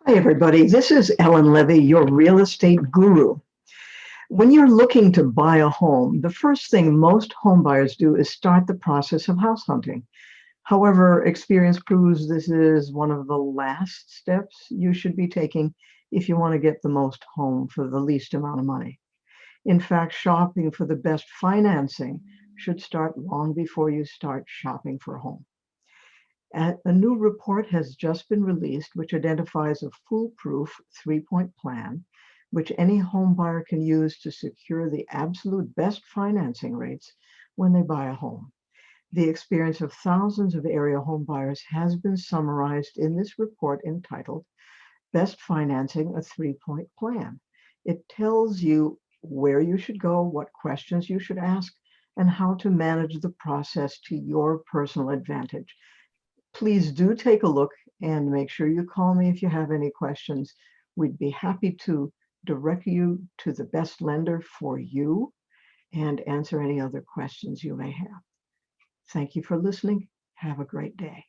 Hi, everybody. This is Ellen Levy, your real estate guru. When you're looking to buy a home, the first thing most home buyers do is start the process of house hunting. However, experience proves this is one of the last steps you should be taking if you want to get the most home for the least amount of money. In fact, shopping for the best financing should start long before you start shopping for a home. A new report has just been released, which identifies a foolproof three-point plan, which any home buyer can use to secure the absolute best financing rates when they buy a home. The experience of thousands of area home buyers has been summarized in this report entitled Best Financing, a Three-Point Plan. It tells you where you should go, what questions you should ask, and how to manage the process to your personal advantage. Please do take a look and make sure you call me if you have any questions. We'd be happy to direct you to the best lender for you and answer any other questions you may have. Thank you for listening. Have a great day.